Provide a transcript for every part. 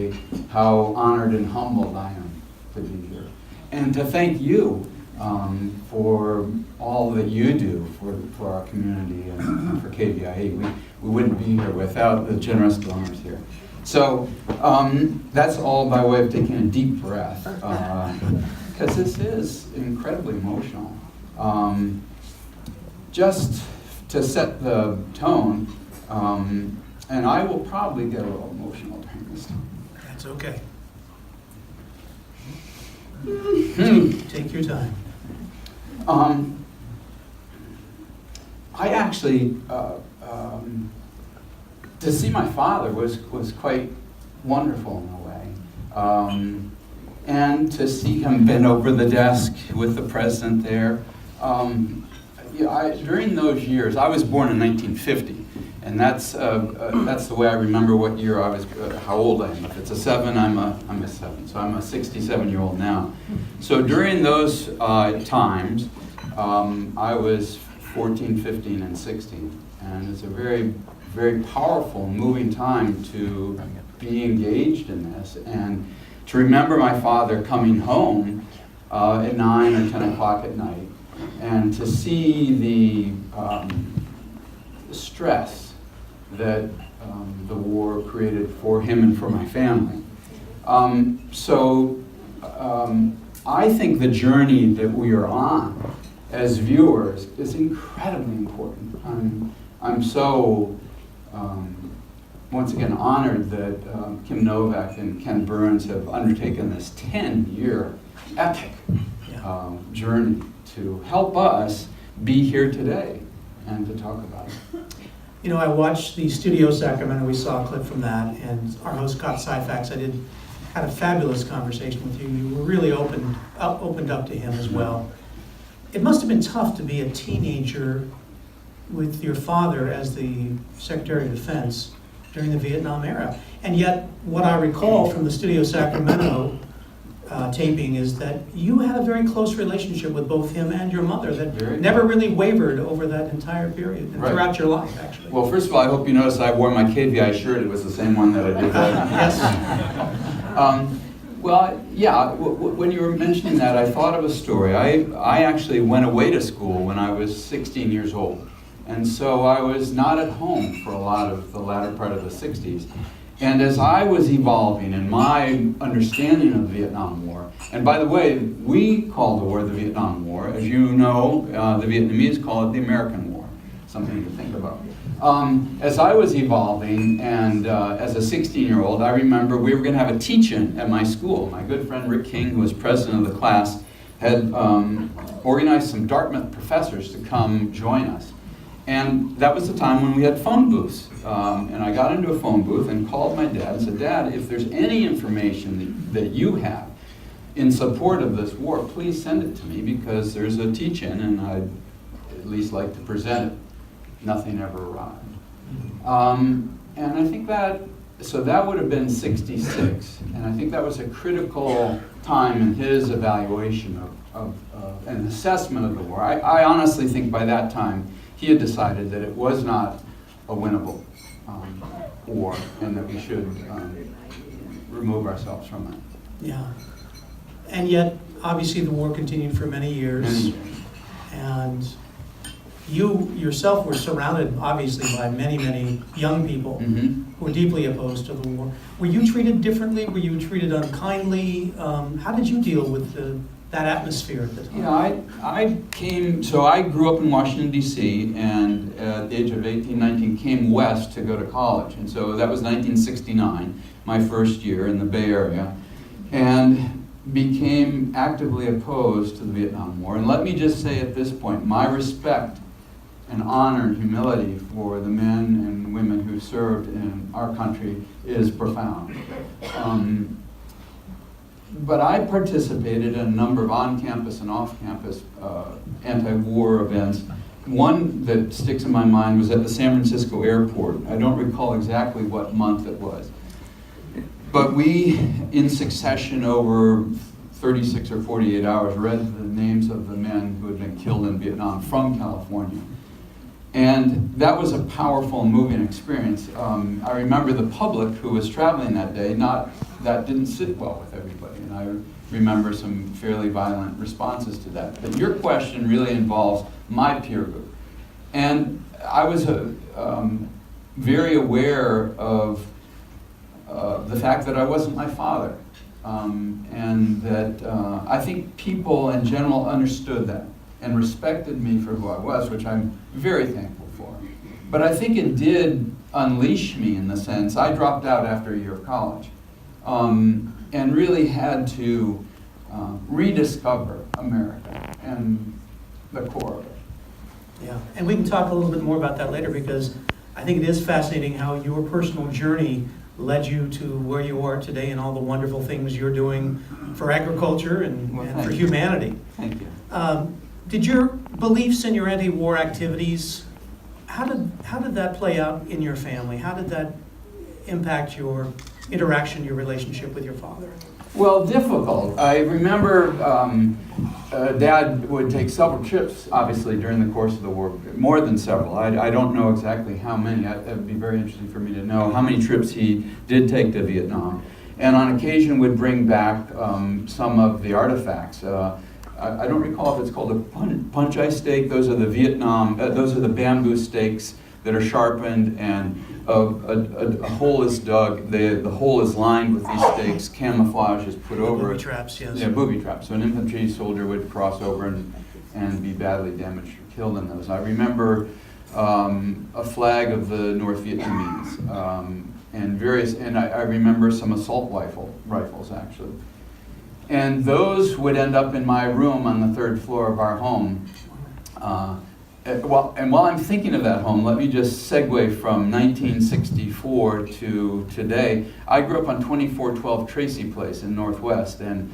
say how honored and humbled I am to be here. And to thank you for all that you do for our community and for KVIE. We wouldn't be here without the generous donors here. So that's all by way of taking a deep breath, because this is incredibly emotional. Just to set the tone, and I will probably get a little emotional during this time. That's okay. Take your time. I actually, to see my father was quite wonderful in a way. And to see him bend over the desk with the president there. During those years, I was born in 1950, and that's the way I remember what year I was, how old I am. If it's a 7, I'm a 7, so I'm a 67-year-old now. So during those times, I was 14, 15, and 16, and it's a very, very powerful, moving time to be engaged in this, and to remember my father coming home at 9 or 10 o'clock at night, and to see the stress that the war created for him and for my family. I think the journey that we are on as viewers is incredibly important. I'm so, once again, honored that Kim Novak and Ken Burns have undertaken this 10-year epic journey to help us be here today and to talk about it. You know, I watched the Studio Sacramento. We saw a clip from that, and our host, Scott Syfax, had a fabulous conversation with you. You were really opened up to him as well. It must have been tough to be a teenager with your father as the Secretary of Defense during the Vietnam era. And yet, what I recall from the Studio Sacramento taping is that you had a very close relationship with both him and your mother that never really wavered over that entire period and throughout your life, actually. Well, first of all, I hope you noticed I wore my KVIE shirt. It was the same one that I did. Yes. When you were mentioning that, I thought of a story. I actually went away to school when I was 16 years old. And so I was not at home for a lot of the latter part of the 60s. And as I was evolving in my understanding of the Vietnam War, and by the way, we call the war the Vietnam War. As you know, the Vietnamese call it the American War. Something to think about. As I was evolving, and as a 16-year-old, I remember we were going to have a teach-in at my school. My good friend Rick King, who was president of the class, had organized some Dartmouth professors to come join us. And that was the time when we had phone booths. And I got into a phone booth and called my dad and said, "Dad, if there's any information that you have in support of this war, please send it to me, because there's a teach-in and I'd at least like to present it." Nothing ever arrived. And I think that would have been 66. And I think that was a critical time in his evaluation of an assessment of the war. I honestly think by that time, he had decided that it was not a winnable war, and that we should remove ourselves from it. Yeah. And yet, obviously, the war continued for many years. And you yourself were surrounded, obviously, by many, many young people who were deeply opposed to the war. Were you treated differently? Were you treated unkindly? How did you deal with that atmosphere at the time? Yeah, I grew up in Washington, D.C., and at the age of 18, 19, came west to go to college. And so that was 1969, my first year in the Bay Area, and became actively opposed to the Vietnam War. And let me just say at this point, my respect and honor and humility for the men and women who served in our country is profound. But I participated in a number of on-campus and off-campus anti-war events. One that sticks in my mind was at the San Francisco airport. I don't recall exactly what month it was. But we, in succession over 36 or 48 hours, read the names of the men who had been killed in Vietnam from California. And that was a powerful and moving experience. I remember the public who was traveling that day not that didn't sit well with everybody, and I remember some fairly violent responses to that. But your question really involves my peer group. And I was very aware of the fact that I wasn't my father. And that I think people in general understood that and respected me for who I was, which I'm very thankful for. But I think it did unleash me in the sense, I dropped out after a year of college and really had to rediscover America and the core of it. Yeah, and we can talk a little bit more about that later, because I think it is fascinating how your personal journey led you to where you are today and all the wonderful things you're doing for agriculture and for humanity. Thank you. Did your beliefs in your anti-war activities, how did that play out in your family? How did that impact your interaction, your relationship with your father? Well, difficult. I remember Dad would take several trips, obviously, during the course of the war, more than several. I don't know exactly how many. It would be very interesting for me to know how many trips he did take to Vietnam. And on occasion would bring back some of the artifacts. I don't recall if it's called a punch-eye stake. Those are the those are the bamboo stakes that are sharpened, and a hole is dug. The hole is lined with these stakes. Camouflage is put over it. Booby traps, yes. Yeah, booby traps. So an infantry soldier would cross over and be badly damaged or killed in those. I remember a flag of the North Vietnamese and I remember some assault rifles actually. And those would end up in my room on the third floor of our home. And while I'm thinking of that home, let me just segue from 1964 to today. I grew up on 2412 Tracy Place in Northwest, and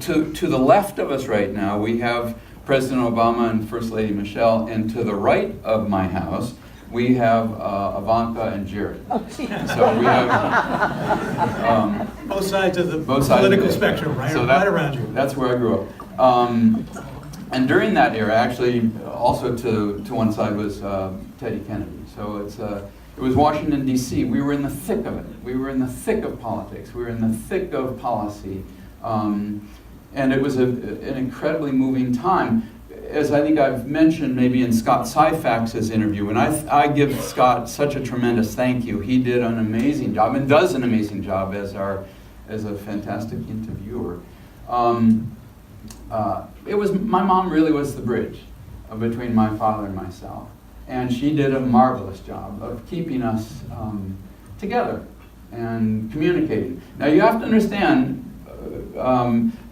to the left of us right now, we have President Obama and First Lady Michelle, and to the right of my house, we have Ivanka and Jared. So we have both sides of the political spectrum, right? So right around you. That's where I grew up. And during that era, actually, also to one side was Teddy Kennedy. So it was Washington, D.C. We were in the thick of it. We were in the thick of politics. We were in the thick of policy. And it was an incredibly moving time. As I think I've mentioned maybe in Scott Syfax's interview, and I give Scott such a tremendous thank you. He did an amazing job and does an amazing job as a fantastic interviewer. My mom really was the bridge between my father and myself. And she did a marvelous job of keeping us together and communicating. Now you have to understand,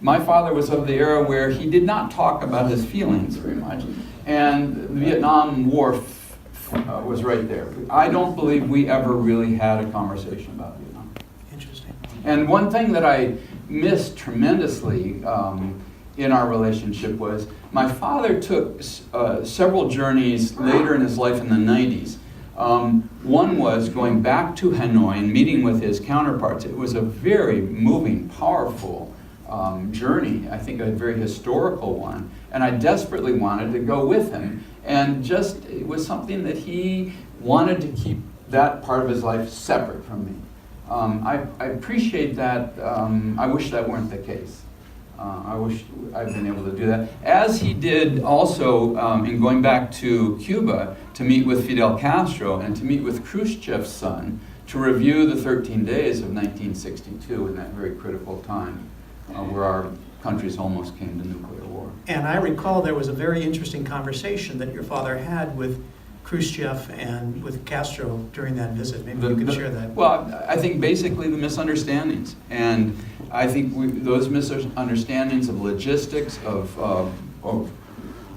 my father was of the era where he did not talk about his feelings very much. And the Vietnam War was right there. I don't believe we ever really had a conversation about Vietnam. Interesting. And one thing that I missed tremendously in our relationship was my father took several journeys later in his life in the 90s. One was going back to Hanoi and meeting with his counterparts. It was a very moving, powerful journey, I think a very historical one. And I desperately wanted to go with him. And it was something that he wanted to keep that part of his life separate from me. I appreciate that. I wish that weren't the case. I wish I'd been able to do that. As he did also in going back to Cuba to meet with Fidel Castro and to meet with Khrushchev's son to review the 13 days of 1962 in that very critical time where our countries almost came to nuclear war. And I recall there was a very interesting conversation that your father had with Khrushchev and with Castro during that visit. Maybe you could share that. Well, I think basically the misunderstandings. And I think those misunderstandings of logistics, of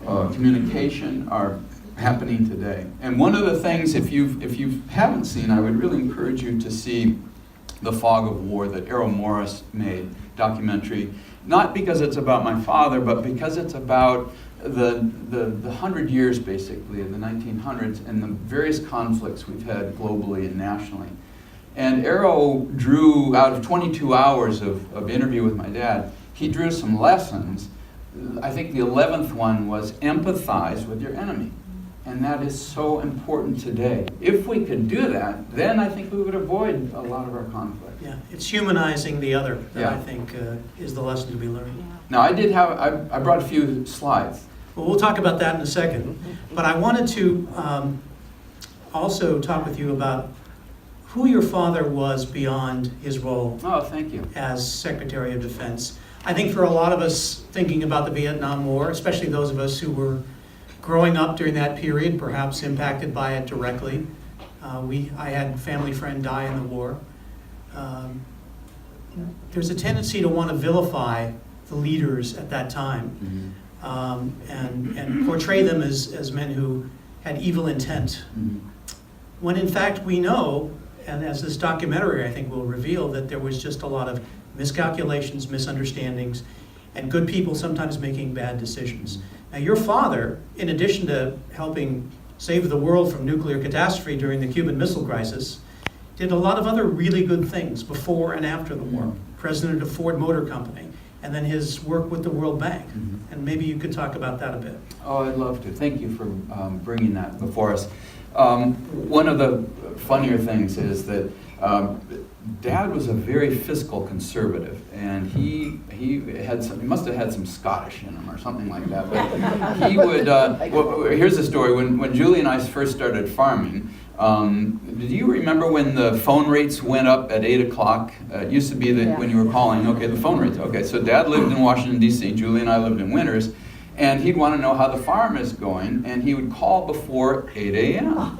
communication are happening today. And one of the things, if you haven't seen, I would really encourage you to see The Fog of War that Errol Morris made, documentary, not because it's about my father, but because it's about the 100 years, basically, of the 1900s and the various conflicts we've had globally and nationally. And Arrow drew, out of 22 hours of interview with my dad, he drew some lessons. I think the 11th one was empathize with your enemy. And that is so important today. If we could do that, then I think we would avoid a lot of our conflicts. Yeah, it's humanizing the other that Yeah. I think is the lesson to be learned. Now, I brought a few slides. Well, we'll talk about that in a second. But I wanted to also talk with you about who your father was beyond his role Oh, thank you. as Secretary of Defense. I think for a lot of us thinking about the Vietnam War, especially those of us who were growing up during that period, perhaps impacted by it directly. I had a family friend die in the war. There's a tendency to want to vilify the leaders at that time. And portray them as men who had evil intent. When in fact we know, and as this documentary I think will reveal, that there was just a lot of miscalculations, misunderstandings, and good people sometimes making bad decisions. Now your father, in addition to helping save the world from nuclear catastrophe during the Cuban Missile Crisis, did a lot of other really good things before and after the war. President of Ford Motor Company, and then his work with the World Bank. And maybe you could talk about that a bit. Oh, I'd love to. Thank you for bringing that before us. One of the funnier things is that Dad was a very fiscal conservative, and he must have had some Scottish in him or something like that. But he would. Well, here's the story. When Julie and I first started farming, do you remember when the phone rates went up at 8 o'clock? It used to be that when you were calling, okay, the phone rates. Okay, so Dad lived in Washington, D.C., Julie and I lived in Winters, and he'd want to know how the farm is going, and he would call before 8 a.m.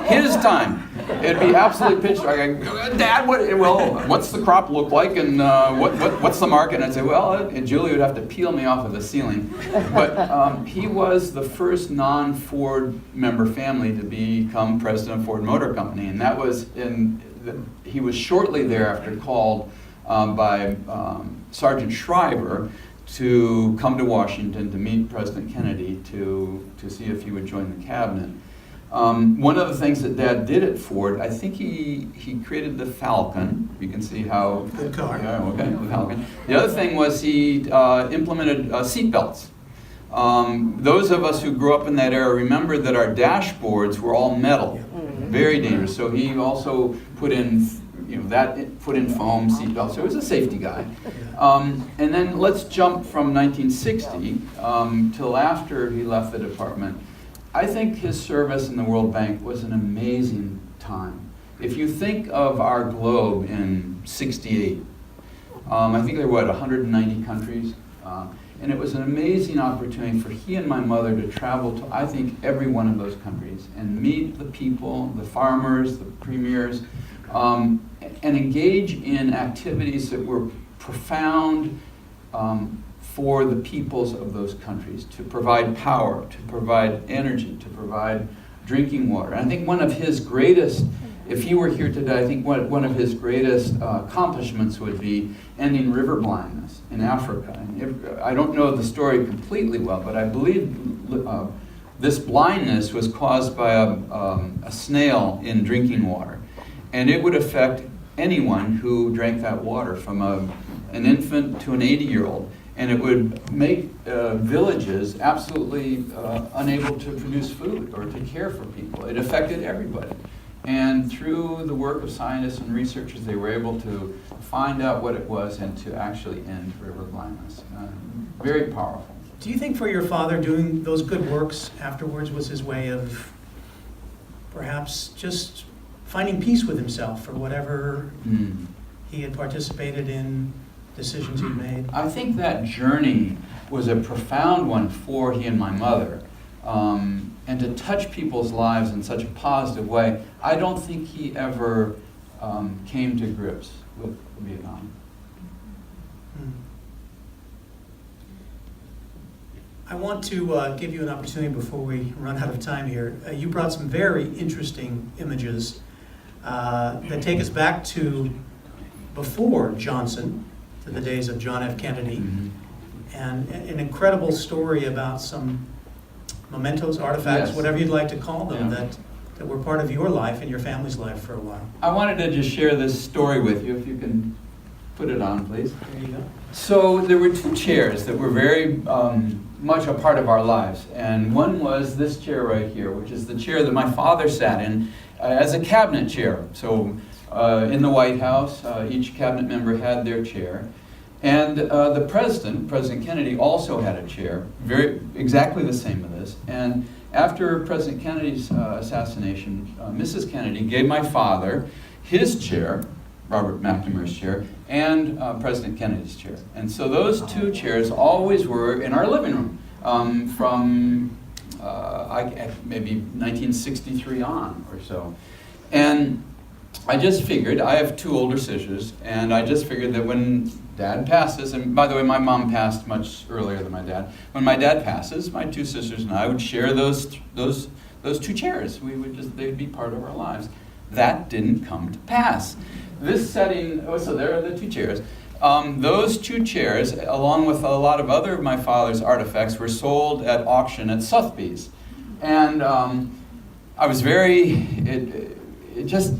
His time. It'd be absolutely pitch dark. I'd go, Dad, what's the crop look like, and what's the market? And I'd say, well, and Julie would have to peel me off of the ceiling. But he was the first non-Ford member family to become president of Ford Motor Company, and that was he was shortly thereafter called by Sergeant Shriver to come to Washington to meet President Kennedy to see if he would join the cabinet. One of the things that Dad did at Ford, I think he created the Falcon. You can see how... Good car. Yeah, okay, the Falcon. The other thing was he implemented seat belts. Those of us who grew up in that era remember that our dashboards were all metal, very dangerous. So he also put in foam seat belts. So he was a safety guy. And then let's jump from 1960 till after he left the department. I think his service in the World Bank was an amazing time. If you think of our globe in '68, I think there were 190 countries, and it was an amazing opportunity for he and my mother to travel to, I think, every one of those countries and meet the people, the farmers, the premiers, and engage in activities that were profound for the peoples of those countries, to provide power, to provide energy, to provide drinking water. And I think one of his greatest, if he were here today, I think one of his greatest accomplishments would be ending river blindness in Africa. And I don't know the story completely well, but I believe this blindness was caused by a snail in drinking water. And it would affect anyone who drank that water, from an infant to an 80-year-old. And it would make villages absolutely unable to produce food or to care for people. It affected everybody. And through the work of scientists and researchers, they were able to find out what it was and to actually end river blindness. Very powerful. Do you think for your father doing those good works afterwards was his way of perhaps just finding peace with himself for whatever he had participated in, decisions he made? I think that journey was a profound one for he and my mother. And to touch people's lives in such a positive way, I don't think he ever came to grips with Vietnam. I want to give you an opportunity before we run out of time here. You brought some very interesting images that take us back to before Johnson, to the days of John F. Kennedy, and an incredible story about some mementos, artifacts, whatever you'd like to call them, that were part of your life and your family's life for a while. I wanted to just share this story with you, if you can put it on, please. There you go. So there were two chairs that were very much a part of our lives, and one was this chair right here, which is the chair that my father sat in as a cabinet chair. So in the White House. Each cabinet member had their chair. And the president, President Kennedy, also had a chair, exactly the same as this. And after President Kennedy's assassination, Mrs. Kennedy gave my father his chair, Robert McNamara's chair, and President Kennedy's chair. And so those two chairs always were in our living room from maybe 1963 on or so. And I just figured, I have two older sisters, and I just figured that when Dad passes, and by the way, my mom passed much earlier than my dad. When my dad passes, my two sisters and I would share those two chairs. They'd be part of our lives. That didn't come to pass. This setting, so there are the two chairs. Those two chairs, along with a lot of other of my father's artifacts, were sold at auction at Sotheby's. And I was it just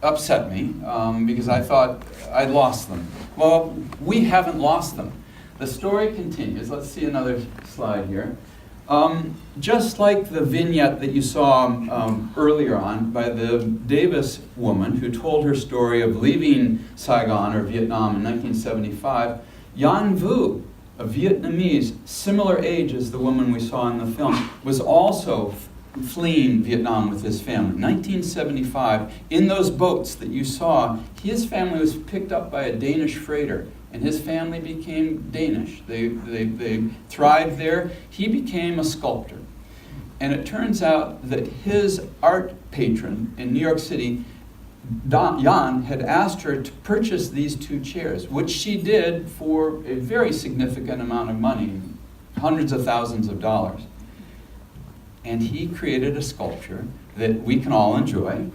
upset me because I thought I'd lost them. Well, we haven't lost them. The story continues. Let's see another slide here. Just like the vignette that you saw earlier on by the Davis woman who told her story of leaving Saigon or Vietnam in 1975, Yan Vu, a Vietnamese, similar age as the woman we saw in the film, was also fleeing Vietnam with his family. 1975, in those boats that you saw, his family was picked up by a Danish freighter, and his family became Danish. They thrived there. He became a sculptor. And it turns out that his art patron in New York City, Jan, had asked her to purchase these two chairs, which she did for a very significant amount of money, hundreds of thousands of dollars. And he created a sculpture that we can all enjoy.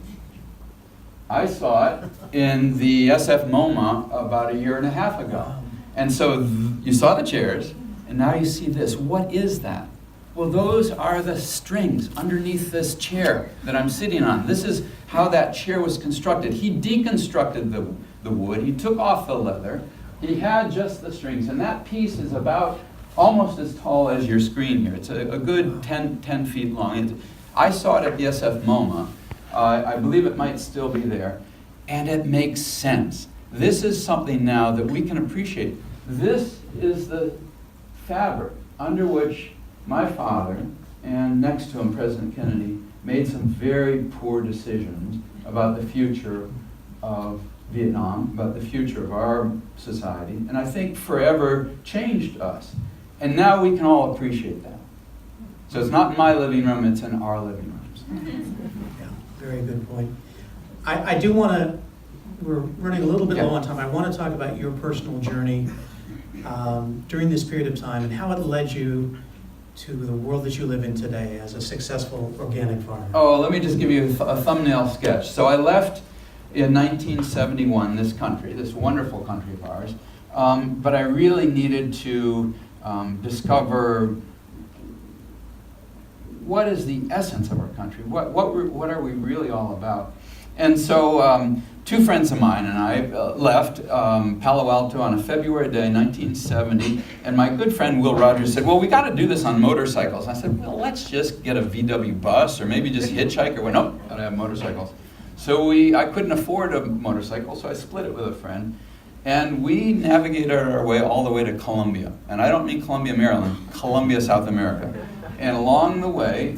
I saw it in the SF MoMA about a year and a half ago. And so you saw the chairs, and now you see this. What is that? Well, those are the strings underneath this chair that I'm sitting on. This is how that chair was constructed. He deconstructed the wood. He took off the leather. He had just the strings, and that piece is about almost as tall as your screen here. It's a good 10 feet long. I saw it at the SF MoMA. I believe it might still be there. And it makes sense. This is something now that we can appreciate. This is the fabric under which my father, and next to him President Kennedy, made some very poor decisions about the future of Vietnam, about the future of our society, and I think forever changed us. And now we can all appreciate that. So it's not in my living room, it's in our living rooms. Yeah, very good point. I do want to, we're running a little bit low on time. I want to talk about your personal journey during this period of time and how it led you to the world that you live in today as a successful organic farmer. Oh, let me just give you a thumbnail sketch. So I left in 1971 this country, this wonderful country of ours, but I really needed to discover what is the essence of our country, what are we really all about. And so two friends of mine and I left Palo Alto on a February day, 1970, and my good friend Will Rogers said, well, we got to do this on motorcycles. I said, well, let's just get a VW bus or maybe just hitchhike. Well, nope, got to have motorcycles. So I couldn't afford a motorcycle, so I split it with a friend. And we navigated our way all the way to Columbia. And I don't mean Columbia, Maryland, Columbia, South America. And along the way,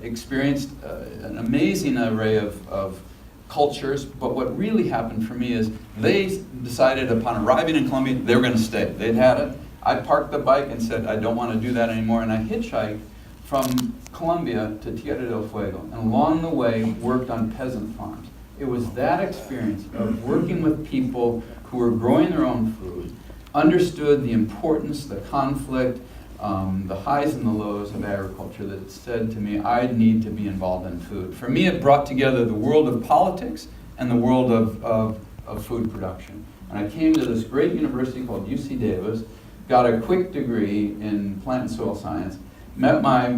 experienced an amazing array of cultures, but what really happened for me is they decided upon arriving in Columbia, they were going to stay. They'd had it. I parked the bike and said, I don't want to do that anymore, and I hitchhiked from Columbia to Tierra del Fuego, and along the way worked on peasant farms. It was that experience of working with people who were growing their own food, understood the importance, the conflict, the highs and the lows of agriculture that said to me, I need to be involved in food. For me, it brought together the world of politics and the world of food production. And I came to this great university called UC Davis, got a quick degree in plant and soil science, met my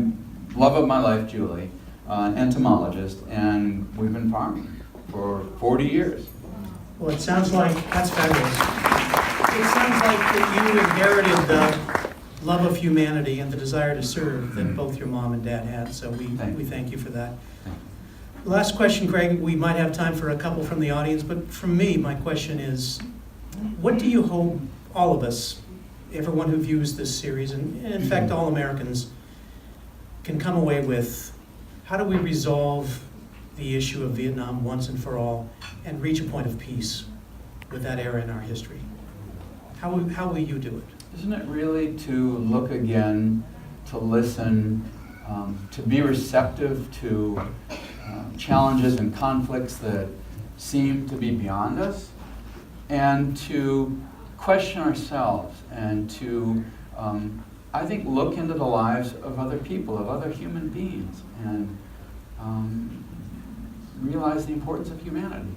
love of my life, Julie, an entomologist, and we've been farming for 40 years. Well, it sounds like, that's fabulous. It sounds like that you inherited the love of humanity and the desire to serve that both your mom and dad had, so we thank you for that. Last question, Craig. We might have time for a couple from the audience, but from me, my question is, what do you hope all of us, everyone who views this series, and in fact all Americans, can come away with? How do we resolve the issue of Vietnam once and for all and reach a point of peace with that era in our history? How will you do it? Isn't it really to look again, to listen, to be receptive to challenges and conflicts that seem to be beyond us, and to question ourselves, and to, I think, look into the lives of other people, of other human beings, and realize the importance of humanity.